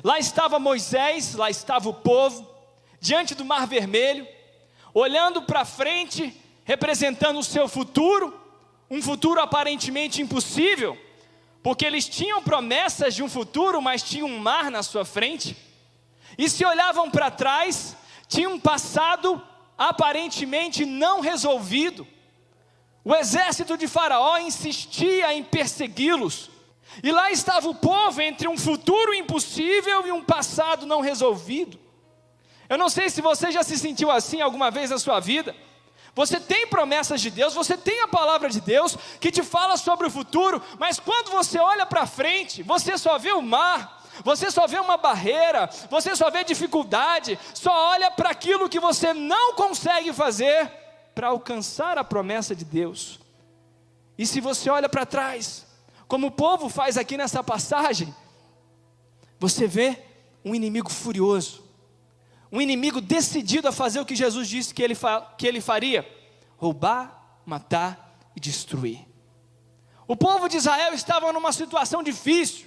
Lá estava Moisés, lá estava o povo, diante do Mar Vermelho, olhando para frente, representando o seu futuro, um futuro aparentemente impossível, porque eles tinham promessas de um futuro, mas tinha um mar na sua frente. E se olhavam para trás, tinha um passado aparentemente não resolvido. O exército de Faraó insistia em persegui-los. E lá estava o povo entre um futuro impossível e um passado não resolvido. Eu não sei se você já se sentiu assim alguma vez na sua vida. Você tem promessas de Deus, você tem a palavra de Deus que te fala sobre o futuro, mas quando você olha para frente, você só vê o mar, você só vê uma barreira, você só vê dificuldade, só olha para aquilo que você não consegue fazer para alcançar a promessa de Deus. E se você olha para trás, como o povo faz aqui nessa passagem, você vê um inimigo furioso, um inimigo decidido a fazer o que Jesus disse que ele faria: roubar, matar e destruir. O povo de Israel estava numa situação difícil,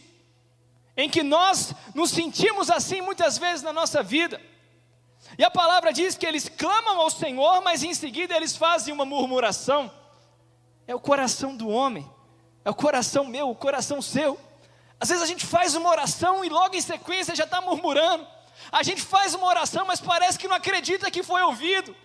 em que nós nos sentimos assim muitas vezes na nossa vida. E a palavra diz que eles clamam ao Senhor, mas em seguida eles fazem uma murmuração. É o coração do homem, é o coração meu, o coração seu. Às vezes a gente faz uma oração e logo em sequência já está murmurando. A gente faz uma oração, mas parece que não acredita que foi ouvido.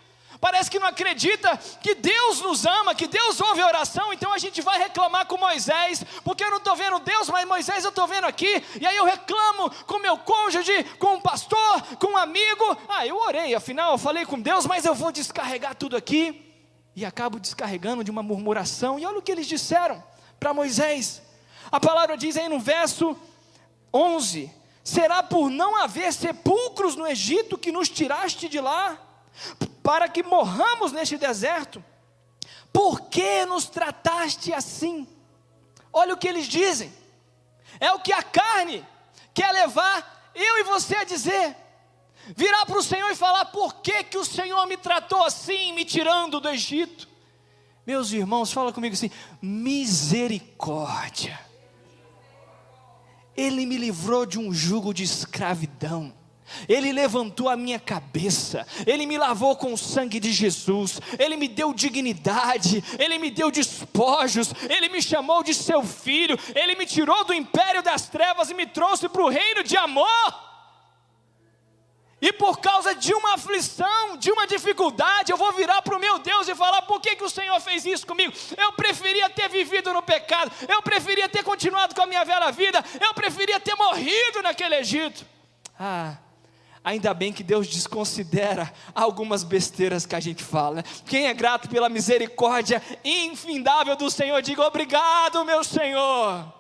Parece que não acredita que Deus nos ama, que Deus ouve a oração. Então a gente vai reclamar com Moisés, porque eu não estou vendo Deus, mas Moisés eu estou vendo aqui. E aí eu reclamo com meu cônjuge, com um pastor, com um amigo. Eu orei, afinal eu falei com Deus, mas eu vou descarregar tudo aqui. E acabo descarregando de uma murmuração. E olha o que eles disseram para Moisés. A palavra diz aí no verso 11: será por não haver sepulcros no Egito que nos tiraste de lá, para que morramos neste deserto? Por que nos trataste assim? Olha o que eles dizem. É o que a carne quer levar eu e você a dizer. Virar para o Senhor e falar: por que o Senhor me tratou assim, me tirando do Egito? Meus irmãos, fala comigo assim: misericórdia. Ele me livrou de um jugo de escravidão. Ele levantou a minha cabeça, Ele me lavou com o sangue de Jesus, Ele me deu dignidade, Ele me deu despojos, Ele me chamou de seu filho, Ele me tirou do império das trevas e me trouxe para o reino de amor. E por causa de uma aflição, de uma dificuldade, eu vou virar para o meu Deus e falar: por que o Senhor fez isso comigo? Eu preferia ter vivido no pecado, eu preferia ter continuado com a minha velha vida, eu preferia ter morrido naquele Egito. Ainda bem que Deus desconsidera algumas besteiras que a gente fala. Quem é grato pela misericórdia infindável do Senhor, diga: obrigado, meu Senhor.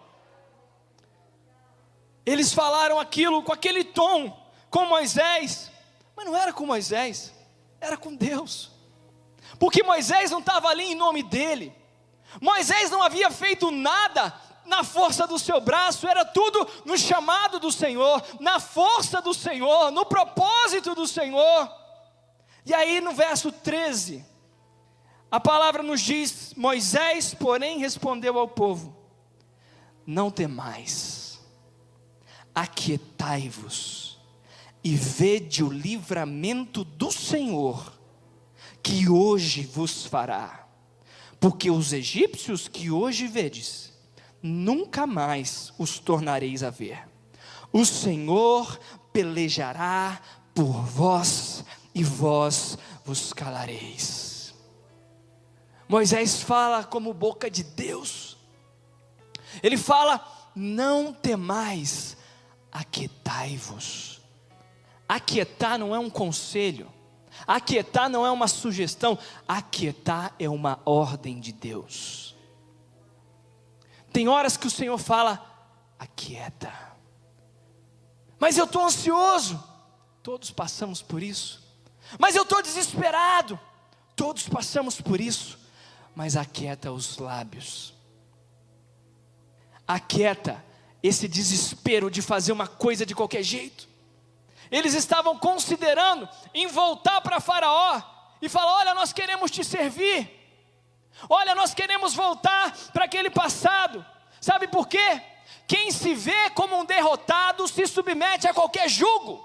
Eles falaram aquilo com aquele tom com Moisés, mas não era com Moisés, era com Deus. Porque Moisés não estava ali em nome dele. Moisés não havia feito nada na força do seu braço, era tudo no chamado do Senhor, na força do Senhor, no propósito do Senhor. E aí no verso 13, a palavra nos diz: Moisés, porém, respondeu ao povo: não temais, aquietai-vos e vede o livramento do Senhor, que hoje vos fará. Porque os egípcios que hoje vedes, nunca mais os tornareis a ver. O Senhor pelejará por vós, e vós vos calareis. Moisés fala como boca de Deus. Ele fala: não temais, aquietai-vos. Aquietar não é um conselho, aquietar não é uma sugestão, aquietar é uma ordem de Deus. Tem horas que o Senhor fala: aquieta. Mas eu estou ansioso, todos passamos por isso. Mas eu estou desesperado, todos passamos por isso. Mas aquieta os lábios, aquieta esse desespero de fazer uma coisa de qualquer jeito. Eles estavam considerando em voltar para Faraó e falar: olha, nós queremos te servir, olha, nós queremos voltar para aquele passado. Sabe por quê? quem se vê como um derrotado se submete a qualquer jugo.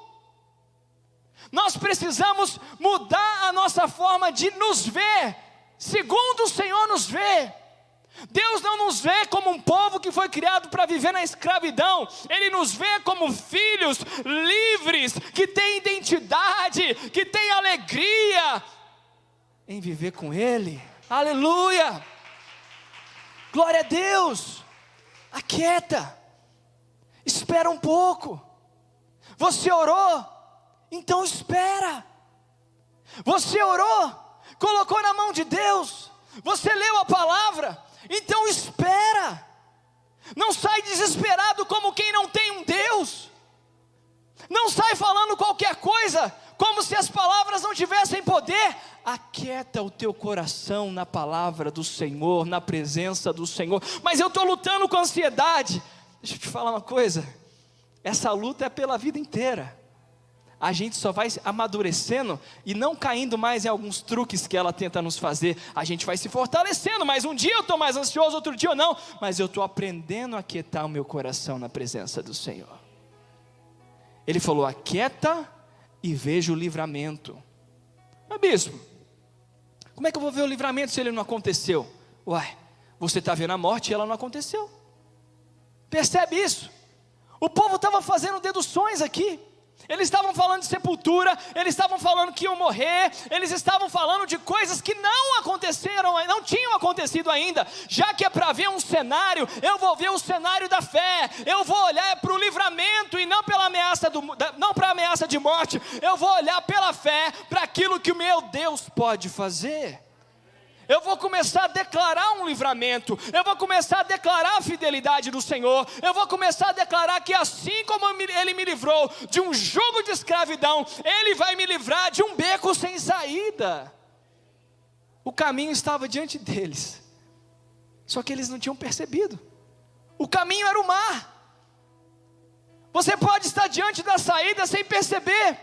Nós precisamos mudar a nossa forma de nos ver, segundo o Senhor nos vê. Deus não nos vê como um povo que foi criado para viver na escravidão. Ele nos vê como filhos livres, que têm identidade, que têm alegria em viver com Ele. Aleluia! Glória a Deus! Aquieta, espera um pouco. Você orou? Então espera. Você orou? Colocou na mão de Deus? Você leu a palavra? Então espera. Não sai desesperado como quem não tem um Deus. Não sai falando qualquer coisa, como se as palavras não tivessem poder. Aquieta o teu coração na palavra do Senhor, na presença do Senhor. Mas eu estou lutando com ansiedade. Deixa eu te falar uma coisa. Essa luta é pela vida inteira. A gente só vai amadurecendo e não caindo mais em alguns truques que ela tenta nos fazer. A gente vai se fortalecendo, mas um dia eu estou mais ansioso, outro dia eu não. Mas eu estou aprendendo a aquietar o meu coração na presença do Senhor. Ele falou, aquieta e veja o livramento. Mas bispo, como é que eu vou ver o livramento se ele não aconteceu? Uai, você está vendo a morte e ela não aconteceu. Percebe isso? O povo estava fazendo deduções aqui. Eles estavam falando de sepultura, eles estavam falando que iam morrer, eles estavam falando de coisas que não aconteceram, não tinham acontecido ainda. Já que é para ver um cenário, eu vou ver o cenário da fé, eu vou olhar para o livramento e não pela ameaça, não para a ameaça de morte, eu vou olhar pela fé para aquilo que o meu Deus pode fazer. Eu vou começar a declarar um livramento, eu vou começar a declarar a fidelidade do Senhor, eu vou começar a declarar que assim como Ele me livrou de um jugo de escravidão, Ele vai me livrar de um beco sem saída. O caminho estava diante deles, só que eles não tinham percebido. O caminho era o mar. Você pode estar diante da saída sem perceber,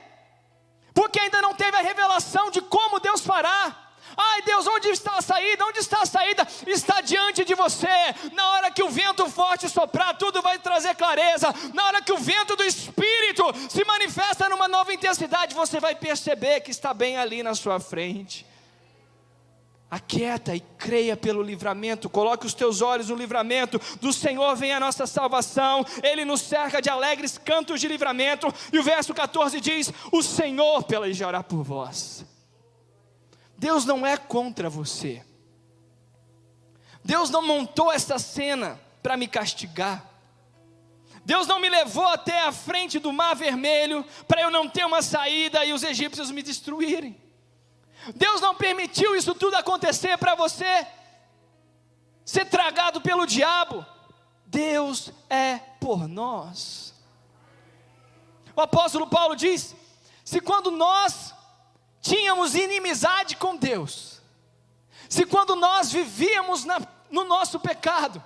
porque ainda não teve a revelação de como Deus fará. Ai Deus, onde está a saída? Onde está a saída? Está diante de você. Na hora que o vento forte soprar, tudo vai trazer clareza. Na hora que o vento do Espírito se manifesta numa nova intensidade, você vai perceber que está bem ali na sua frente. Aquieta e creia pelo livramento. Coloque os teus olhos no livramento. Do Senhor vem a nossa salvação. Ele nos cerca de alegres cantos de livramento. E o verso 14 diz, o Senhor pelejará por vós. Deus não é contra você. Deus não montou essa cena para me castigar. Deus não me levou até a frente do Mar Vermelho para eu não ter uma saída e os egípcios me destruírem. Deus não permitiu isso tudo acontecer para você ser tragado pelo diabo. Deus é por nós. O apóstolo Paulo diz, se quando nós tínhamos inimizade com Deus, se quando nós vivíamos no nosso pecado,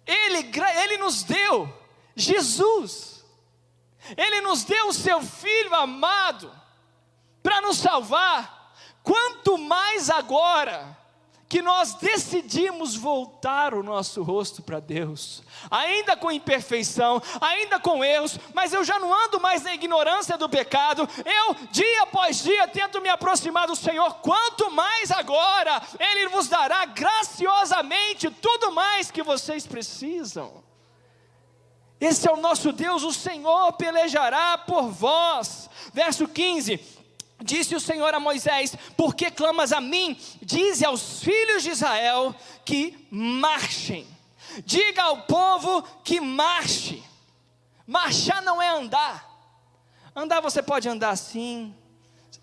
Ele nos deu Jesus, Ele nos deu o seu Filho amado, para nos salvar, quanto mais agora, que nós decidimos voltar o nosso rosto para Deus, ainda com imperfeição, ainda com erros, mas eu já não ando mais na ignorância do pecado, eu dia após dia tento me aproximar do Senhor, quanto mais agora, Ele vos dará graciosamente tudo mais que vocês precisam. Esse é o nosso Deus, o Senhor pelejará por vós. Verso 15, disse o Senhor a Moisés, por que clamas a mim? Dize aos filhos de Israel que marchem. Diga ao povo que marche. Marchar não é andar. Andar você pode andar assim.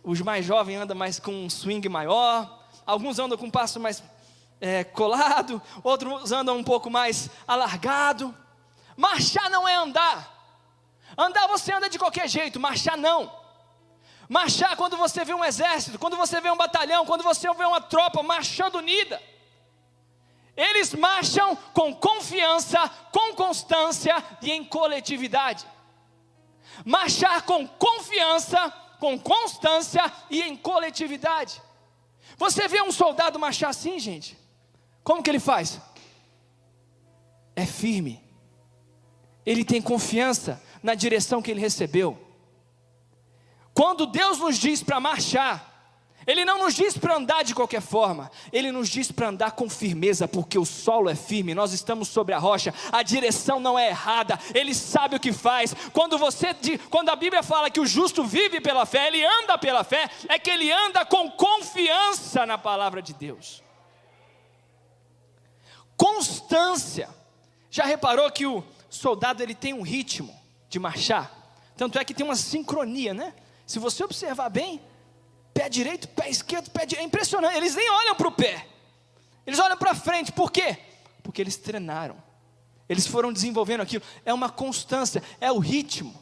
Os mais jovens andam mais com um swing maior. Alguns andam com um passo mais colado. Outros andam um pouco mais alargado. Marchar não é andar. Andar você anda de qualquer jeito, marchar não. Marchar quando você vê um exército, quando você vê um batalhão, quando você vê uma tropa marchando unida. Eles marcham com confiança, com constância e em coletividade. Marchar com confiança, com constância e em coletividade. Você vê um soldado marchar assim, gente? Como que ele faz? É firme, ele tem confiança na direção que ele recebeu. Quando Deus nos diz para marchar, Ele não nos diz para andar de qualquer forma, Ele nos diz para andar com firmeza, porque o solo é firme, nós estamos sobre a rocha, a direção não é errada, Ele sabe o que faz. Quando a Bíblia fala que o justo vive pela fé, ele anda pela fé, é que ele anda com confiança na palavra de Deus. Constância. Já reparou que o soldado ele tem um ritmo de marchar? Tanto é que tem uma sincronia, né? Se você observar bem, pé direito, pé esquerdo, pé direito, é impressionante, eles nem olham para o pé, eles olham para frente. Por quê? Porque eles treinaram, eles foram desenvolvendo aquilo, é uma constância, é o ritmo.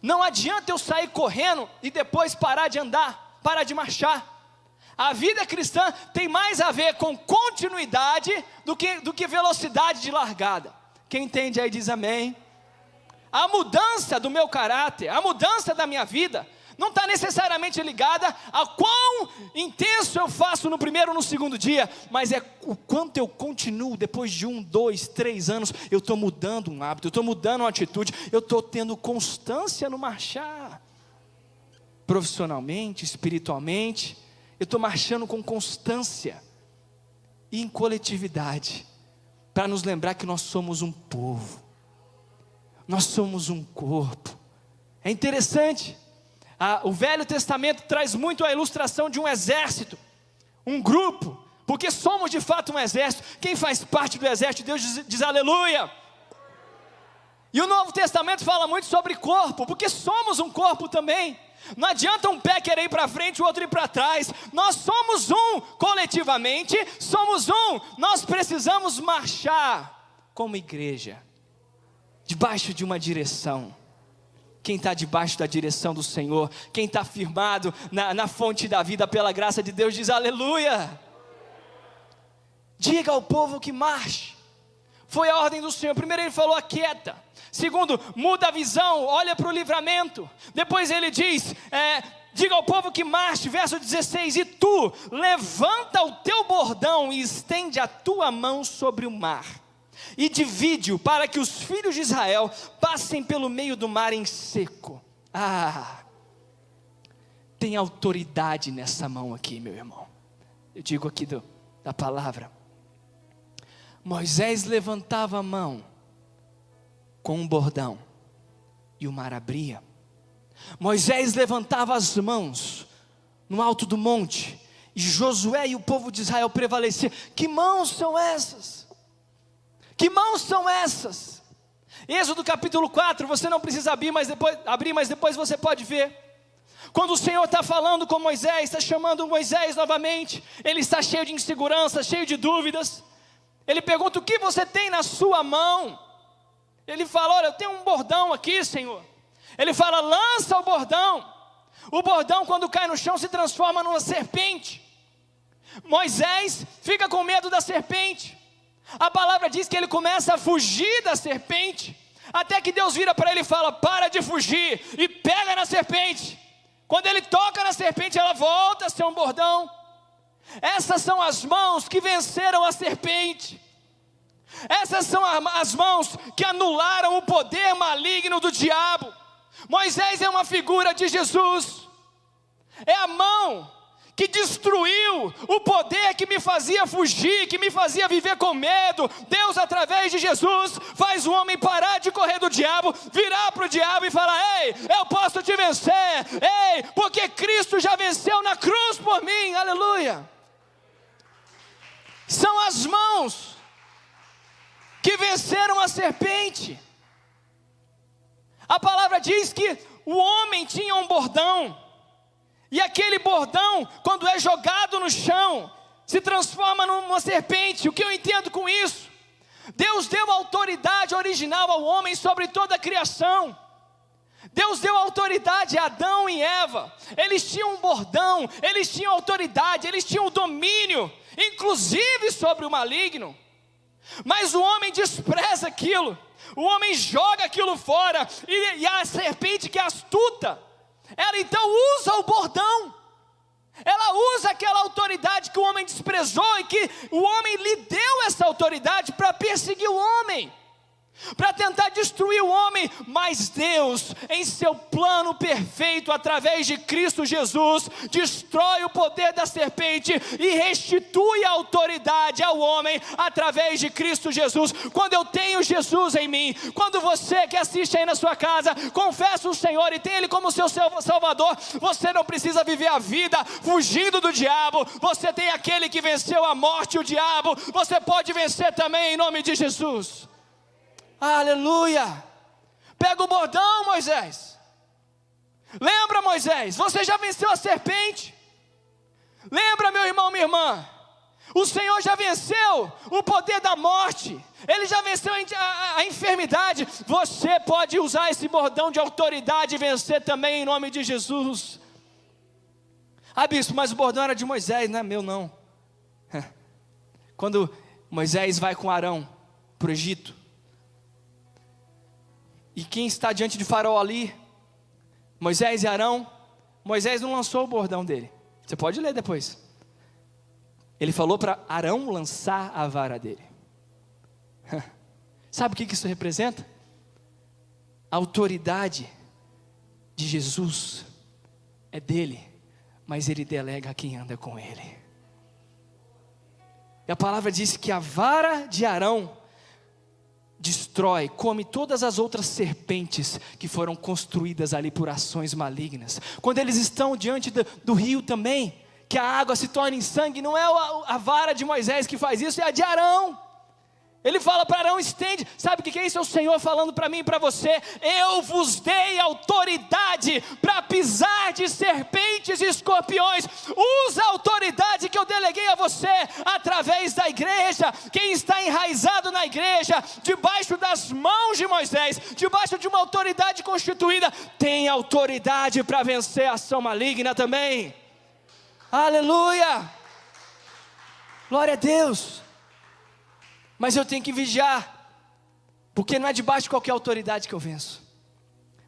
Não adianta eu sair correndo e depois parar de andar, parar de marchar. A vida cristã tem mais a ver com continuidade do que velocidade de largada. Quem entende aí diz amém. A mudança do meu caráter, a mudança da minha vida, não está necessariamente ligada a quão intenso eu faço no primeiro ou no segundo dia, mas é o quanto eu continuo depois de 1, 2, 3 anos, eu estou mudando um hábito, eu estou mudando uma atitude, eu estou tendo constância no marchar, profissionalmente, espiritualmente, eu estou marchando com constância e em coletividade, para nos lembrar que nós somos um povo, nós somos um corpo. É interessante, o Velho Testamento traz muito a ilustração de um exército, um grupo, porque somos de fato um exército. Quem faz parte do exército de Deus diz aleluia. E o Novo Testamento fala muito sobre corpo, porque somos um corpo também. Não adianta um pé querer ir para frente e o outro ir para trás. Nós somos um, coletivamente somos um. Nós precisamos marchar como igreja, debaixo de uma direção. Quem está debaixo da direção do Senhor, quem está firmado na fonte da vida pela graça de Deus, diz aleluia. Diga ao povo que marche. Foi a ordem do Senhor. Primeiro ele falou aquieta. Segundo, muda a visão, olha para o livramento. Depois ele diz, diga ao povo que marche, verso 16. E tu, levanta o teu bordão e estende a tua mão sobre o mar, e divide-o para que os filhos de Israel passem pelo meio do mar em seco. Tem autoridade nessa mão aqui, meu irmão. Eu digo aqui da palavra. Moisés levantava a mão com um bordão e o mar abria. Moisés levantava as mãos no alto do monte e Josué e o povo de Israel prevaleciam. Que mãos são essas? Que mãos são essas? Êxodo capítulo 4, você não precisa abrir, mas depois você pode ver. Quando o Senhor está falando com Moisés, está chamando Moisés novamente, ele está cheio de insegurança, cheio de dúvidas. Ele pergunta: o que você tem na sua mão? Ele fala: olha, eu tenho um bordão aqui, Senhor. Ele fala: lança o bordão. O bordão, quando cai no chão, se transforma numa serpente. Moisés fica com medo da serpente. A palavra diz que ele começa a fugir da serpente, até que Deus vira para ele e fala: para de fugir e pega na serpente. Quando ele toca na serpente, ela volta a ser um bordão. Essas são as mãos que venceram a serpente. Essas são as mãos que anularam o poder maligno do diabo. Moisés é uma figura de Jesus. É a mão que destruiu o poder que me fazia fugir, que me fazia viver com medo. Deus, através de Jesus, faz o homem parar de correr do diabo, virar para o diabo e falar: ei, eu posso te vencer. Ei, porque Cristo já venceu na cruz por mim. Aleluia. São as mãos que venceram a serpente. A palavra diz que o homem tinha um bordão, e aquele bordão, quando é jogado no chão, se transforma numa serpente. O que eu entendo com isso? Deus deu autoridade original ao homem sobre toda a criação. Deus deu autoridade a Adão e Eva. Eles tinham um bordão, eles tinham autoridade, eles tinham domínio, inclusive sobre o maligno. Mas o homem despreza aquilo, o homem joga aquilo fora, e a serpente, que é astuta, ela então usa o bordão, ela usa aquela autoridade que o homem desprezou, e que o homem lhe deu essa autoridade para perseguir o homem. para tentar destruir o homem, mas Deus, em seu plano perfeito, através de Cristo Jesus, destrói o poder da serpente e restitui a autoridade ao homem, através de Cristo Jesus. Quando eu tenho Jesus em mim, quando você que assiste aí na sua casa, confessa o Senhor e tem Ele como seu Salvador, você não precisa viver a vida fugindo do diabo, você tem aquele que venceu a morte e o diabo, você pode vencer também em nome de Jesus. Aleluia. Pega o bordão, Moisés. Lembra, Moisés, você já venceu a serpente. Lembra, meu irmão, minha irmã, o Senhor já venceu o poder da morte, Ele já venceu a enfermidade. Você pode usar esse bordão de autoridade e vencer também em nome de Jesus. Ah, bispo, mas o bordão era de Moisés, não é meu não. Quando Moisés vai com Arão para o Egito, e quem está diante de Faraó ali? Moisés e Arão. Moisés não lançou o bordão dele. Você pode ler depois. Ele falou para Arão lançar a vara dele. Sabe o que isso representa? A autoridade de Jesus é dele, mas ele delega a quem anda com ele. E a palavra diz que a vara de Arão destrói, come todas as outras serpentes que foram construídas ali por ações malignas. Quando eles estão diante do rio também, que a água se torna em sangue, não é a vara de Moisés que faz isso, é a de Arão. Ele fala para Arão, estende. Sabe o que é isso? É o Senhor falando para mim e para você: eu vos dei autoridade para pisar de serpentes e escorpiões. Usa a autoridade que eu deleguei a você através da igreja. Quem está enraizado na igreja, debaixo das mãos de Moisés, debaixo de uma autoridade constituída, tem autoridade para vencer a ação maligna também. Aleluia! Glória a Deus! Mas eu tenho que vigiar, porque não é debaixo de qualquer autoridade que eu venço.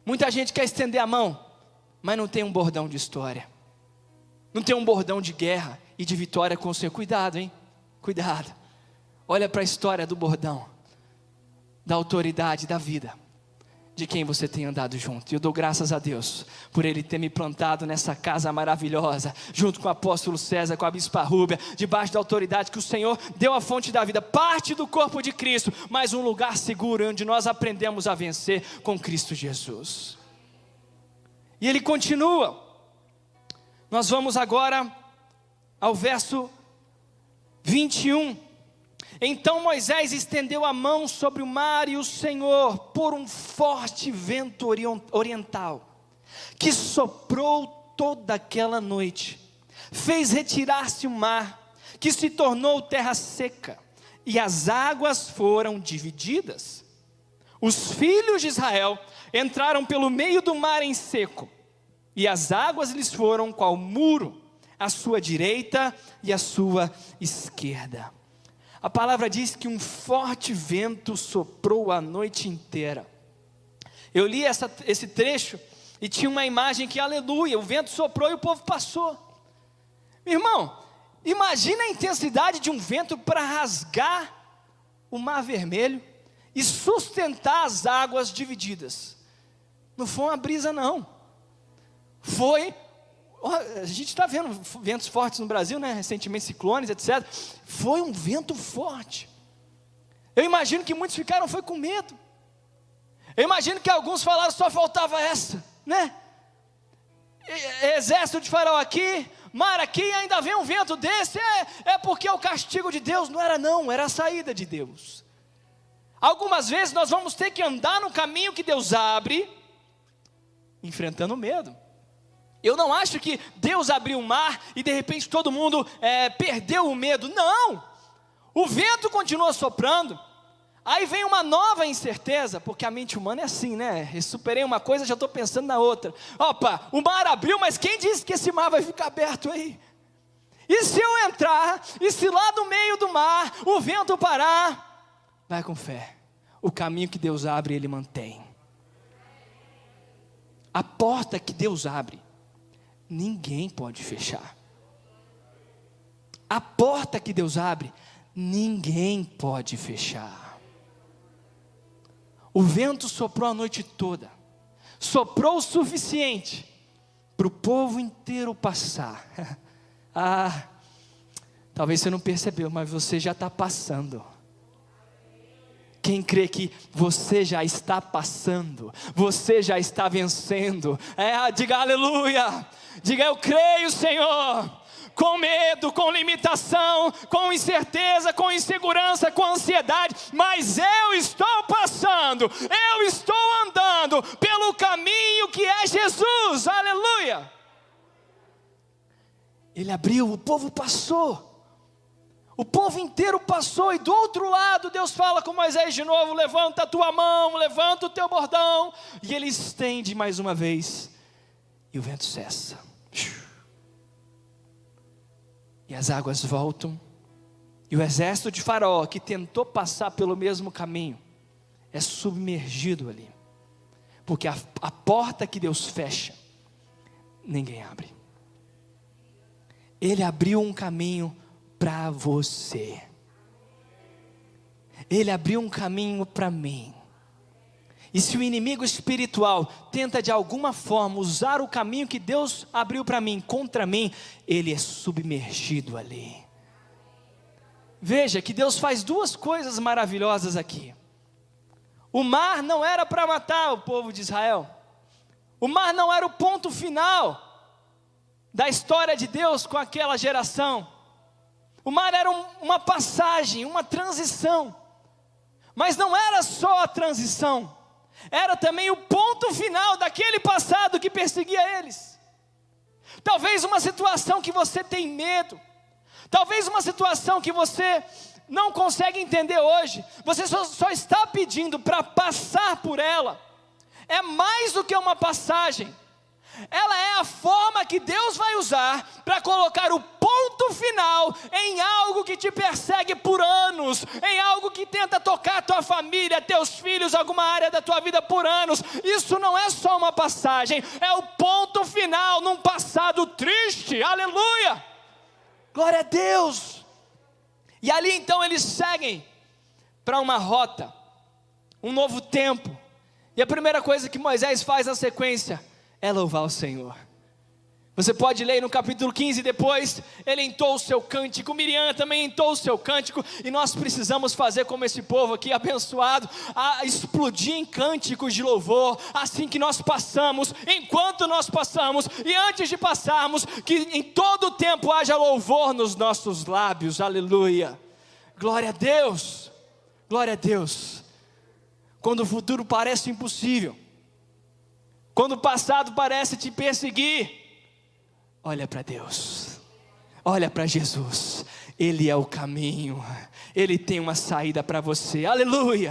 Muita gente quer estender a mão, mas não tem um bordão de história, não tem um bordão de guerra e de vitória com o Senhor. Cuidado, hein? Cuidado. Olha para a história do bordão, da autoridade da vida, de quem você tem andado junto. E eu dou graças a Deus por Ele ter me plantado nessa casa maravilhosa, junto com o apóstolo César, com a bispa Rúbia, debaixo da autoridade que o Senhor deu a fonte da vida, parte do corpo de Cristo, mas um lugar seguro onde nós aprendemos a vencer com Cristo Jesus. E ele continua. Nós vamos agora ao verso 21. Então Moisés estendeu a mão sobre o mar, e o Senhor, por um forte vento oriental, que soprou toda aquela noite, fez retirar-se o mar, que se tornou terra seca, e as águas foram divididas. Os filhos de Israel entraram pelo meio do mar em seco, e as águas lhes foram qual muro, à sua direita e à sua esquerda. A palavra diz que um forte vento soprou a noite inteira. Eu li esse trecho e tinha uma imagem que, aleluia, o vento soprou e o povo passou. Meu irmão, imagina a intensidade de um vento para rasgar o mar vermelho e sustentar as águas divididas. Não foi uma brisa não, foi... A gente está vendo ventos fortes no Brasil, né? Recentemente ciclones, etc. Foi um vento forte. Eu imagino que muitos ficaram com medo. Eu imagino que alguns falaram, só faltava essa, né? Exército de Faraó aqui, mar aqui, ainda vem um vento desse. É porque é o castigo de Deus. Não era não, era a saída de Deus. Algumas vezes nós vamos ter que andar no caminho que Deus abre, enfrentando o medo. Eu não acho que Deus abriu o mar e de repente todo mundo perdeu o medo. Não, o vento continua soprando. Aí vem uma nova incerteza, porque a mente humana é assim, né? Eu superei uma coisa, já estou pensando na outra. Opa, o mar abriu, mas quem disse que esse mar vai ficar aberto aí? E se eu entrar, e se lá no meio do mar o vento parar? Vai com fé, o caminho que Deus abre, Ele mantém. A porta que Deus abre, ninguém pode fechar. A porta que Deus abre, ninguém pode fechar. O vento soprou a noite toda, soprou o suficiente para o povo inteiro passar. Talvez você não percebeu, mas você já está passando. Quem crê que você já está passando, você já está vencendo, diga aleluia, diga eu creio, Senhor. Com medo, com limitação, com incerteza, com insegurança, com ansiedade, mas eu estou passando, eu estou andando pelo caminho que é Jesus, aleluia. Ele abriu, o povo passou. O povo inteiro passou, e do outro lado Deus fala com Moisés de novo: levanta a tua mão, levanta o teu bordão, e ele estende mais uma vez, e o vento cessa, e as águas voltam, e o exército de Faraó, que tentou passar pelo mesmo caminho, é submergido ali, porque a porta que Deus fecha, ninguém abre. Ele abriu um caminho para você. Ele abriu um caminho para mim. E se o inimigo espiritual tenta de alguma forma usar o caminho que Deus abriu para mim contra mim, ele é submergido ali. Veja que Deus faz duas coisas maravilhosas aqui. O mar não era para matar o povo de Israel. O mar não era o ponto final da história de Deus com aquela geração. O mar era uma passagem, uma transição. Mas não era só a transição, era também o ponto final daquele passado que perseguia eles. Talvez uma situação que você tem medo, talvez uma situação que você não consegue entender hoje, você só está pedindo para passar por ela. É mais do que uma passagem. Ela é a forma que Deus vai usar para colocar o ponto final em algo que te persegue por anos, em algo que tenta tocar a tua família, teus filhos, alguma área da tua vida por anos. Isso não é só uma passagem, é o ponto final num passado triste, aleluia, glória a Deus. E ali então eles seguem para uma rota, um novo tempo, e a primeira coisa que Moisés faz na sequência é louvar o Senhor. Você pode ler no capítulo 15 depois, ele entoa o seu cântico, Miriam também entoa o seu cântico, e nós precisamos fazer como esse povo aqui abençoado, a explodir em cânticos de louvor, assim que nós passamos, enquanto nós passamos, e antes de passarmos, que em todo o tempo haja louvor nos nossos lábios, aleluia, glória a Deus, glória a Deus. Quando o futuro parece impossível, quando o passado parece te perseguir, olha para Deus, olha para Jesus, Ele é o caminho, Ele tem uma saída para você, aleluia.